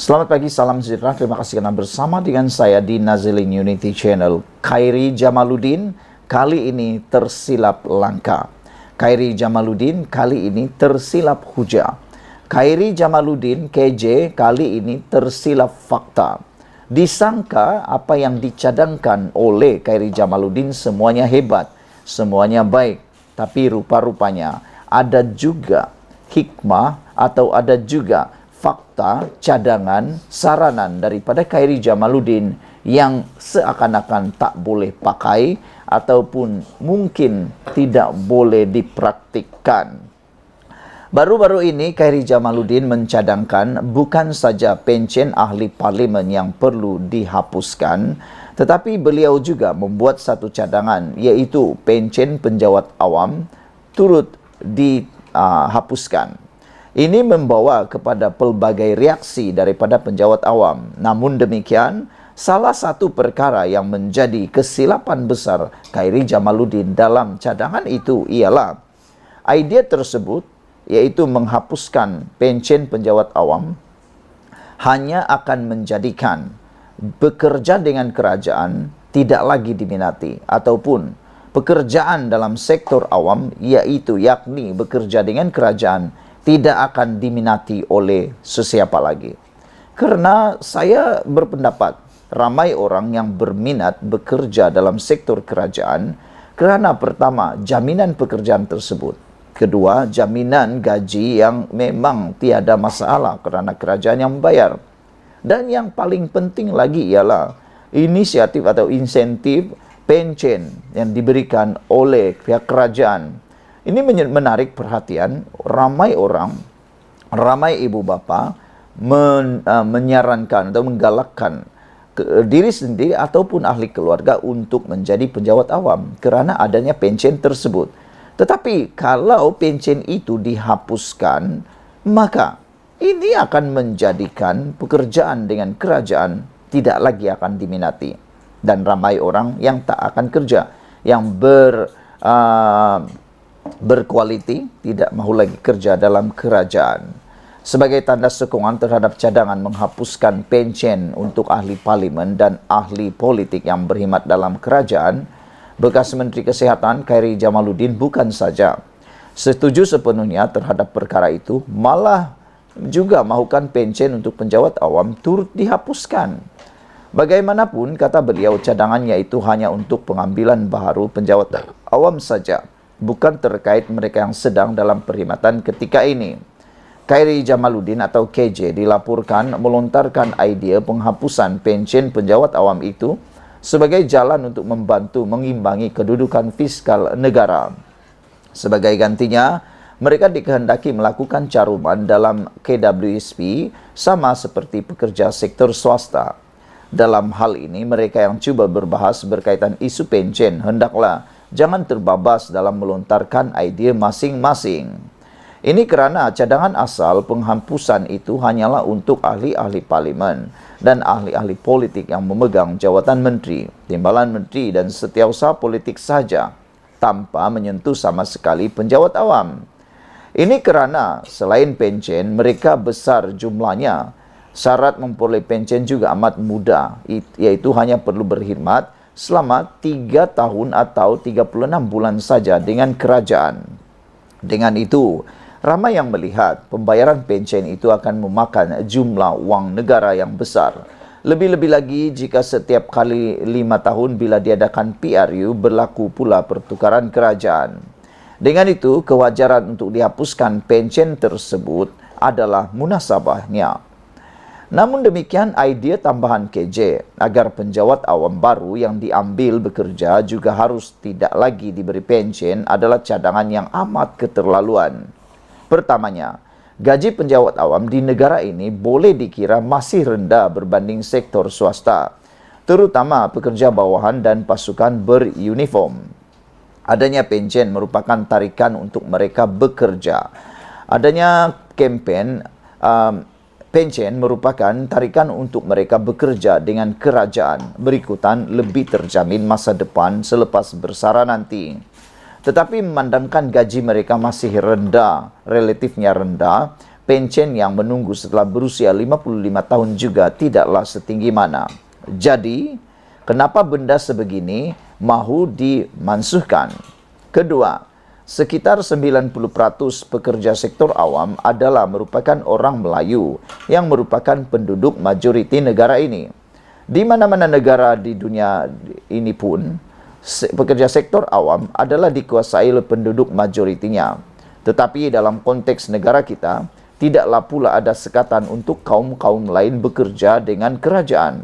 Selamat pagi, salam sejahtera. Terima kasih karena bersama dengan saya di Nazilin Unity Channel. Khairi Jamaluddin kali ini tersilap langkah. Khairi Jamaluddin kali ini tersilap hujah. Khairi Jamaluddin KJ kali ini tersilap fakta. Disangka apa yang dicadangkan oleh Khairi Jamaluddin semuanya hebat, semuanya baik. Tapi rupa-rupanya ada juga hikmah atau ada juga fakta, cadangan, saranan daripada Khairi Jamaluddin yang seakan-akan tak boleh pakai ataupun mungkin tidak boleh dipraktikkan. Baru-baru ini Khairi Jamaluddin mencadangkan bukan saja pension ahli parlimen yang perlu dihapuskan, tetapi beliau juga membuat satu cadangan, yaitu pension penjawat awam turut dihapuskan. Ini membawa kepada pelbagai reaksi daripada penjawat awam. Namun demikian, salah satu perkara yang menjadi kesilapan besar Khairi Jamaluddin dalam cadangan itu ialah idea tersebut, yaitu menghapuskan pension penjawat awam, hanya akan menjadikan bekerja dengan kerajaan tidak lagi diminati, ataupun pekerjaan dalam sektor awam, yaitu yakni bekerja dengan kerajaan, tidak akan diminati oleh sesiapa lagi. Karena saya berpendapat ramai orang yang berminat bekerja dalam sektor kerajaan kerana pertama, jaminan pekerjaan tersebut. Kedua, jaminan gaji yang memang tiada masalah kerana kerajaan yang membayar. Dan yang paling penting lagi ialah inisiatif atau insentif pension yang diberikan oleh pihak kerajaan. Ini menarik perhatian ramai orang, ramai ibu bapa menyarankan atau menggalakkan diri sendiri ataupun ahli keluarga untuk menjadi penjawat awam kerana adanya pension tersebut. Tetapi kalau pension itu dihapuskan, maka ini akan menjadikan pekerjaan dengan kerajaan tidak lagi akan diminati. Dan ramai orang yang tak akan kerja, yang berkualiti, tidak mahu lagi kerja dalam kerajaan. Sebagai tanda sokongan terhadap cadangan menghapuskan pension untuk ahli parlimen dan ahli politik yang berkhidmat dalam kerajaan, bekas Menteri Kesihatan Khairi Jamaluddin bukan saja setuju sepenuhnya terhadap perkara itu, malah juga mahukan pension untuk penjawat awam turut dihapuskan. Bagaimanapun, kata beliau, cadangannya itu hanya untuk pengambilan baharu penjawat awam saja, bukan terkait mereka yang sedang dalam perkhidmatan ketika ini. Khairi Jamaluddin atau KJ dilaporkan melontarkan idea penghapusan pension penjawat awam itu sebagai jalan untuk membantu mengimbangi kedudukan fiskal negara. Sebagai gantinya, mereka dikehendaki melakukan caruman dalam KWSP sama seperti pekerja sektor swasta. Dalam hal ini, mereka yang cuba berbahas berkaitan isu pension hendaklah jangan terbabas dalam melontarkan idea masing-masing. Ini kerana cadangan asal penghapusan itu hanyalah untuk ahli-ahli parlimen dan ahli-ahli politik yang memegang jawatan menteri, timbalan menteri dan setiausaha politik saja, tanpa menyentuh sama sekali penjawat awam. Ini kerana selain pension, mereka besar jumlahnya. Syarat memperoleh pension juga amat mudah, iaitu hanya perlu berkhidmat selama 3 tahun atau 36 bulan saja dengan kerajaan. Dengan itu, ramai yang melihat pembayaran pension itu akan memakan jumlah wang negara yang besar. Lebih-lebih lagi jika setiap kali 5 tahun bila diadakan PRU berlaku pula pertukaran kerajaan. Dengan itu, kewajaran untuk dihapuskan pension tersebut adalah munasabahnya. Namun demikian, idea tambahan KJ agar penjawat awam baru yang diambil bekerja juga harus tidak lagi diberi pension adalah cadangan yang amat keterlaluan. Pertamanya, gaji penjawat awam di negara ini boleh dikira masih rendah berbanding sektor swasta, terutama pekerja bawahan dan pasukan beruniform. Adanya pension merupakan tarikan untuk mereka bekerja. Adanya kempen pension merupakan tarikan untuk mereka bekerja dengan kerajaan. Berikutan lebih terjamin masa depan selepas bersara nanti. Tetapi memandangkan gaji mereka masih rendah, relatifnya rendah, Pencen yang menunggu setelah berusia 55 tahun juga tidaklah setinggi mana. Jadi, kenapa benda sebegini mahu dimansuhkan? Kedua, sekitar 90% pekerja sektor awam adalah merupakan orang Melayu yang merupakan penduduk majoriti negara ini. Di mana-mana negara di dunia ini pun, pekerja sektor awam adalah dikuasai oleh penduduk majoritinya. Tetapi dalam konteks negara kita, tidaklah pula ada sekatan untuk kaum-kaum lain bekerja dengan kerajaan.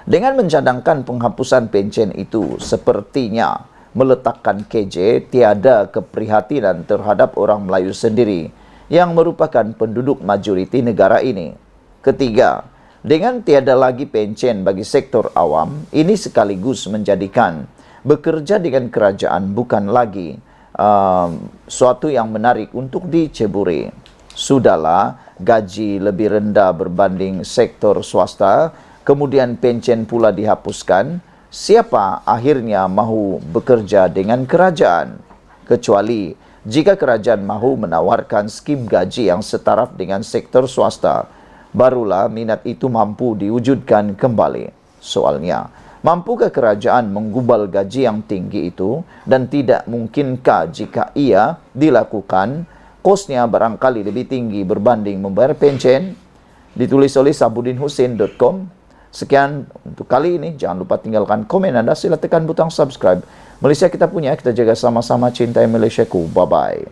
Dengan mencadangkan penghapusan pencen itu, sepertinya meletakkan KJ tiada keprihatinan terhadap orang Melayu sendiri yang merupakan penduduk majoriti negara ini. Ketiga, dengan tiada lagi pencen bagi sektor awam, ini sekaligus menjadikan bekerja dengan kerajaan bukan lagi suatu yang menarik untuk diceburi. Sudahlah, gaji lebih rendah berbanding sektor swasta, kemudian pencen pula dihapuskan. Siapa akhirnya mahu bekerja dengan kerajaan? Kecuali jika kerajaan mahu menawarkan skim gaji yang setaraf dengan sektor swasta, barulah minat itu mampu diwujudkan kembali. Soalnya, mampukah kerajaan menggubal gaji yang tinggi itu, dan tidak mungkinkah jika ia dilakukan, kosnya barangkali lebih tinggi berbanding membayar pencen? Ditulis oleh sabudinhusein.com. Sekian untuk kali ini. Jangan lupa tinggalkan komen Anda. Sila tekan butang subscribe. Malaysia kita punya, kita jaga sama-sama, cintai Malaysiaku. Bye-bye.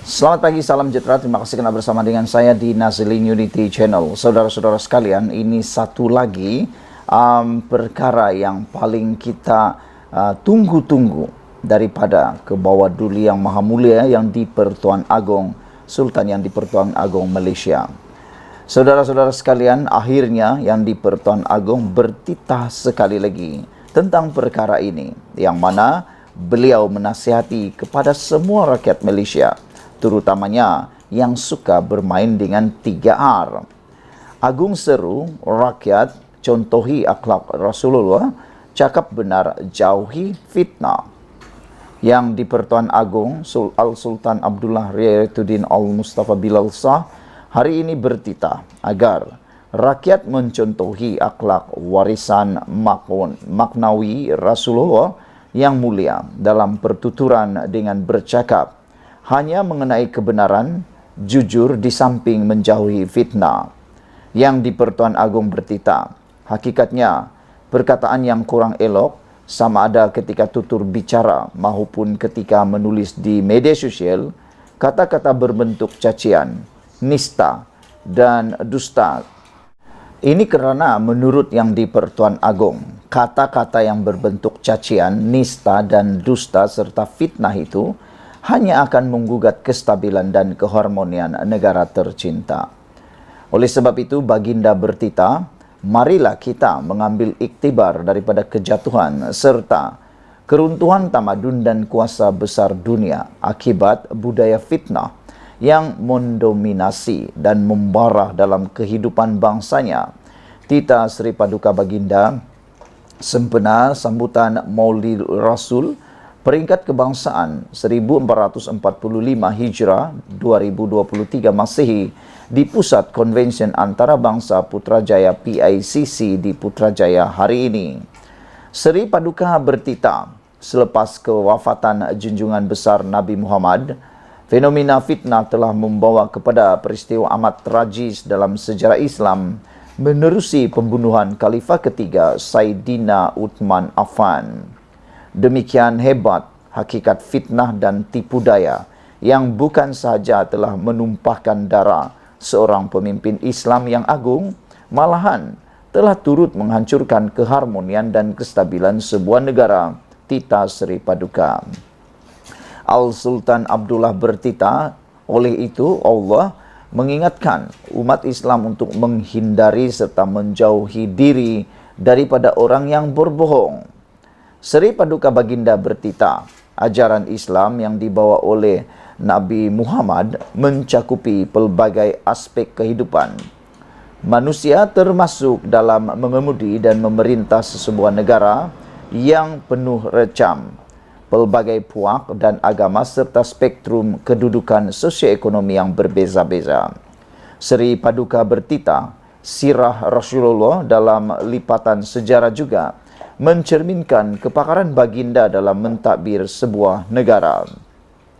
Selamat pagi, salam sejahtera. Terima kasih kerana bersama dengan saya di Nazilin Unity Channel. Saudara-saudara sekalian, ini satu lagi perkara yang paling kita tunggu-tunggu daripada Kebawah Duli Yang Maha Mulia yang di-Pertuan Agong, Sultan yang di-Pertuan Agong Malaysia. Saudara-saudara sekalian, akhirnya yang di-Pertuan Agong bertitah sekali lagi tentang perkara ini, yang mana beliau menasihati kepada semua rakyat Malaysia, terutamanya yang suka bermain dengan 3R. Agung seru, rakyat contohi akhlak Rasulullah, cakap benar, jauhi fitnah. Yang di-Pertuan Agong Al-Sultan Abdullah Riayatuddin Al-Mustafa Bilal Shah hari ini bertitah agar rakyat mencontohi akhlak warisan maknawi Rasulullah yang mulia dalam pertuturan dengan bercakap hanya mengenai kebenaran, jujur di samping menjauhi fitnah. Yang di-Pertuan Agong bertitah, hakikatnya perkataan yang kurang elok, sama ada ketika tutur bicara maupun ketika menulis di media sosial, kata-kata berbentuk cacian, nista dan dusta. Ini kerana menurut yang di-Pertuan Agong, kata-kata yang berbentuk cacian, nista dan dusta serta fitnah itu hanya akan menggugat kestabilan dan keharmonian negara tercinta. Oleh sebab itu, baginda bertitah, marilah kita mengambil iktibar daripada kejatuhan serta keruntuhan tamadun dan kuasa besar dunia akibat budaya fitnah yang mendominasi dan membara dalam kehidupan bangsanya. Tita Sri Paduka Baginda sempena sambutan Maulid Rasul peringkat kebangsaan 1445 Hijrah 2023 Masehi di Pusat Konvensyen Antarabangsa Putrajaya PICC di Putrajaya hari ini. Sri Paduka bertitah, selepas kewafatan junjungan besar Nabi Muhammad, fenomena fitnah telah membawa kepada peristiwa amat tragis dalam sejarah Islam, menerusi pembunuhan Khalifah ketiga Saidina Uthman Affan. Demikian hebat hakikat fitnah dan tipu daya yang bukan sahaja telah menumpahkan darah seorang pemimpin Islam yang agung, malahan telah turut menghancurkan keharmonian dan kestabilan sebuah negara. Tita Sri Paduka. Al-Sultan Abdullah bertitah, oleh itu Allah mengingatkan umat Islam untuk menghindari serta menjauhi diri daripada orang yang berbohong. Sri Paduka Baginda bertitah, ajaran Islam yang dibawa oleh Nabi Muhammad mencakupi pelbagai aspek kehidupan manusia, termasuk dalam mengemudi dan memerintah sesebuah negara yang penuh recam. pelbagai puak dan agama serta spektrum kedudukan sosioekonomi yang berbeza-beza. Seri Paduka bertita, sirah Rasulullah dalam lipatan sejarah juga mencerminkan kepakaran baginda dalam mentadbir sebuah negara.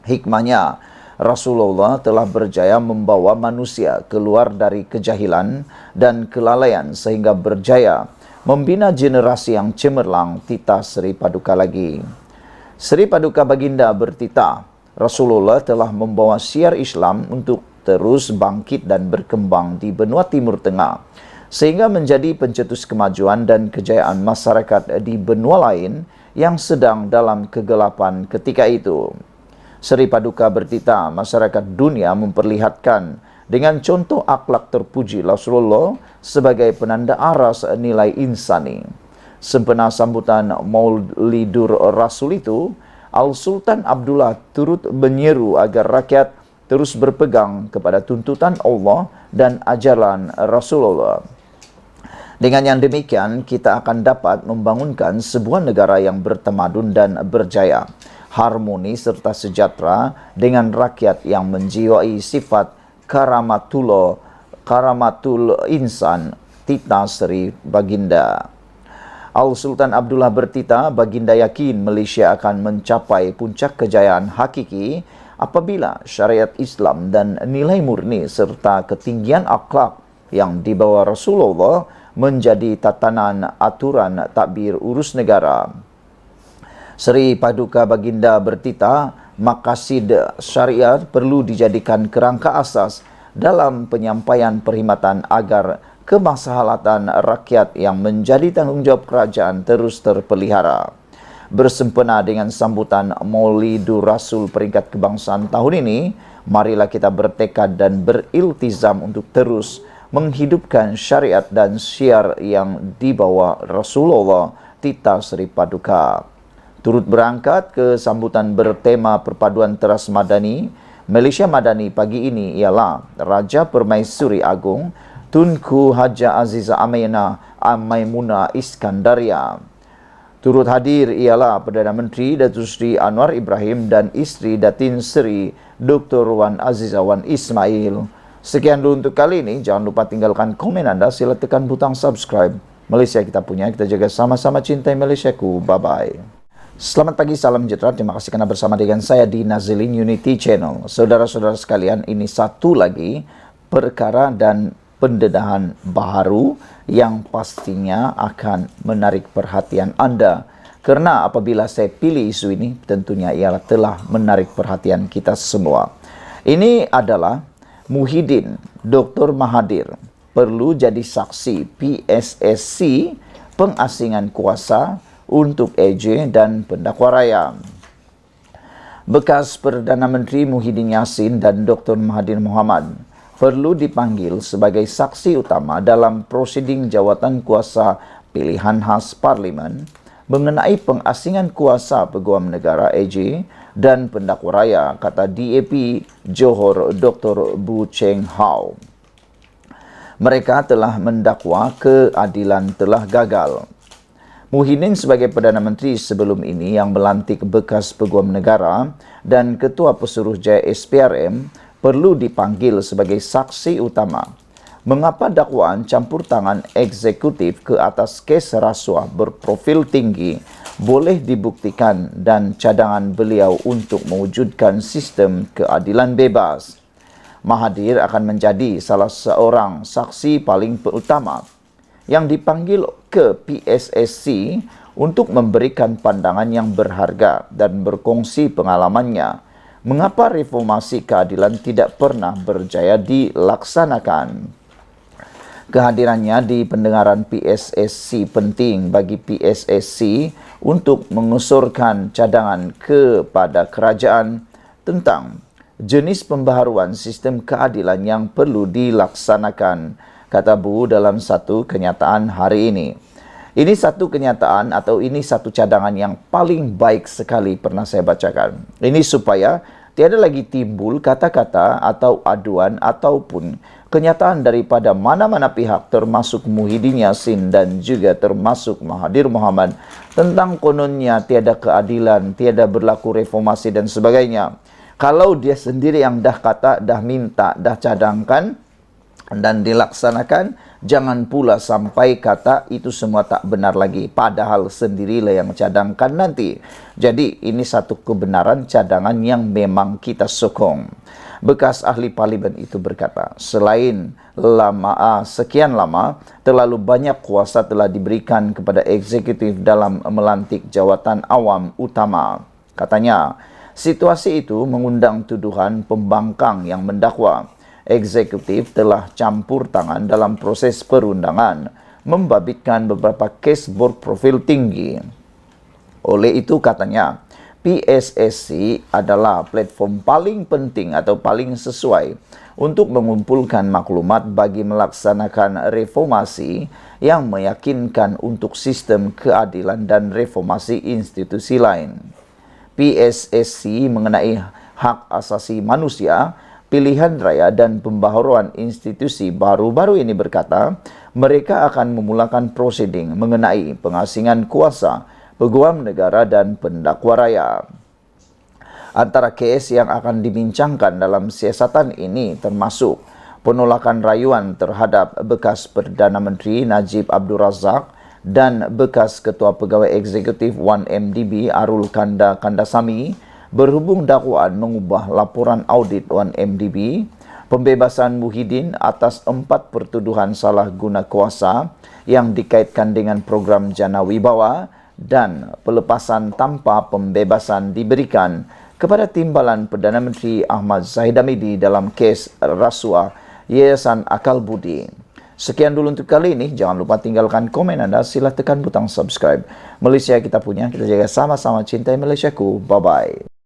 Hikmahnya, Rasulullah telah berjaya membawa manusia keluar dari kejahilan dan kelalaian sehingga berjaya membina generasi yang cemerlang, tita Seri Paduka lagi. Seri Paduka Baginda bertita, Rasulullah telah membawa syiar Islam untuk terus bangkit dan berkembang di benua Timur Tengah, sehingga menjadi pencetus kemajuan dan kejayaan masyarakat di benua lain yang sedang dalam kegelapan ketika itu. Seri Paduka bertita, masyarakat dunia memperlihatkan dengan contoh akhlak terpuji Rasulullah sebagai penanda aras nilai insani. Sempena sambutan Maulidur Rasul itu, Al-Sultan Abdullah turut menyeru agar rakyat terus berpegang kepada tuntutan Allah dan ajaran Rasulullah. Dengan yang demikian, kita akan dapat membangunkan sebuah negara yang bertamadun dan berjaya, harmoni serta sejahtera dengan rakyat yang menjiwai sifat karamatul insan, tita Seri Baginda. Al-Sultan Abdullah bertita, Baginda yakin Malaysia akan mencapai puncak kejayaan hakiki apabila syariat Islam dan nilai murni serta ketinggian akhlak yang dibawa Rasulullah menjadi tatanan aturan tadbir urus negara. Seri Paduka Baginda bertita, maqasid syariat perlu dijadikan kerangka asas dalam penyampaian perkhidmatan agar kemaslahatan rakyat yang menjadi tanggungjawab kerajaan terus terpelihara. Bersempena dengan sambutan Maulidur Rasul peringkat kebangsaan tahun ini, marilah kita bertekad dan beriltizam untuk terus menghidupkan syariat dan syiar yang dibawa Rasulullah, tita Seri Paduka. Turut berangkat ke sambutan bertema perpaduan teras madani, Malaysia Madani pagi ini ialah Raja Permaisuri Agung Tunku Haja Aziza Maimunah Iskandaria. Turut hadir ialah Perdana Menteri Datuk Seri Anwar Ibrahim dan isteri Datin Seri Dr. Wan Aziza Wan Ismail. Sekian dulu untuk kali ini. Jangan lupa tinggalkan komen anda. Sila tekan butang subscribe. Malaysia kita punya. Kita jaga sama-sama cintai Malaysiaku. Bye-bye. Selamat pagi, salam sejahtera. Terima kasih kerana bersama dengan saya di Nazilin Unity Channel. Saudara-saudara sekalian, ini satu lagi perkara dan pendedahan baharu yang pastinya akan menarik perhatian anda. Kerana apabila saya pilih isu ini, tentunya ialah telah menarik perhatian kita semua. Ini adalah Muhyiddin Dr. Mahathir perlu jadi saksi PSSC pengasingan kuasa untuk AJ dan pendakwa raya. Bekas Perdana Menteri Muhyiddin Yassin dan Dr. Mahathir Mohamad perlu dipanggil sebagai saksi utama dalam prosiding jawatan kuasa pilihan khas Parlimen mengenai pengasingan kuasa Peguam Negara AJ dan pendakwa raya, kata DAP Johor Dr. Bu Cheng Hao. Mereka telah mendakwa keadilan telah gagal. Muhyiddin sebagai Perdana Menteri sebelum ini yang melantik bekas Peguam Negara dan Ketua Pesuruhjaya SPRM perlu dipanggil sebagai saksi utama. Mengapa dakwaan campur tangan eksekutif ke atas kes rasuah berprofil tinggi boleh dibuktikan dan cadangan beliau untuk mewujudkan sistem keadilan bebas? Mahathir akan menjadi salah seorang saksi paling utama yang dipanggil ke PSSC untuk memberikan pandangan yang berharga dan berkongsi pengalamannya. Mengapa reformasi keadilan tidak pernah berjaya dilaksanakan? Kehadirannya di pendengaran PSSC penting bagi PSSC untuk mengusurkan cadangan kepada kerajaan tentang jenis pembaharuan sistem keadilan yang perlu dilaksanakan, kata Bu dalam satu kenyataan hari ini. Ini satu kenyataan atau ini satu cadangan yang paling baik sekali pernah saya bacakan. Ini supaya tiada lagi timbul kata-kata atau aduan ataupun kenyataan daripada mana-mana pihak termasuk Muhyiddin Yassin dan juga termasuk Mahathir Mohamad tentang kononnya tiada keadilan, tiada berlaku reformasi dan sebagainya. Kalau dia sendiri yang dah kata, dah minta, dah cadangkan dan dilaksanakan, jangan pula sampai kata itu semua tak benar lagi. Padahal sendirilah yang cadangkan nanti. Jadi ini satu kebenaran cadangan yang memang kita sokong. Bekas ahli parlimen itu berkata, selain sekian lama, terlalu banyak kuasa telah diberikan kepada eksekutif dalam melantik jawatan awam utama. Katanya, situasi itu mengundang tuduhan pembangkang yang mendakwa eksekutif telah campur tangan dalam proses perundangan, membabitkan beberapa kes berprofil tinggi. Oleh itu katanya, PSSC adalah platform paling penting atau paling sesuai untuk mengumpulkan maklumat bagi melaksanakan reformasi yang meyakinkan untuk sistem keadilan dan reformasi institusi lain. PSSC mengenai hak asasi manusia, pilihan raya dan pembaharuan institusi baru-baru ini berkata, mereka akan memulakan proseding mengenai pengasingan kuasa, peguam negara dan pendakwa raya. Antara kes yang akan dibincangkan dalam siasatan ini termasuk penolakan rayuan terhadap bekas Perdana Menteri Najib Abdul Razak dan bekas Ketua Pegawai Eksekutif 1MDB Arul Kandasamy berhubung dakwaan mengubah laporan audit 1MDB, pembebasan Muhyiddin atas 4 pertuduhan salah guna kuasa yang dikaitkan dengan program Jana Wibawa, dan pelepasan tanpa pembebasan diberikan kepada timbalan Perdana Menteri Ahmad Zahid Hamidi dalam kes rasuah Yayasan Akal Budi. Sekian dulu untuk kali ini. Jangan lupa tinggalkan komen Anda. Sila tekan butang subscribe. Malaysia kita punya. Kita jaga sama-sama cintai Malaysiaku. Bye-bye.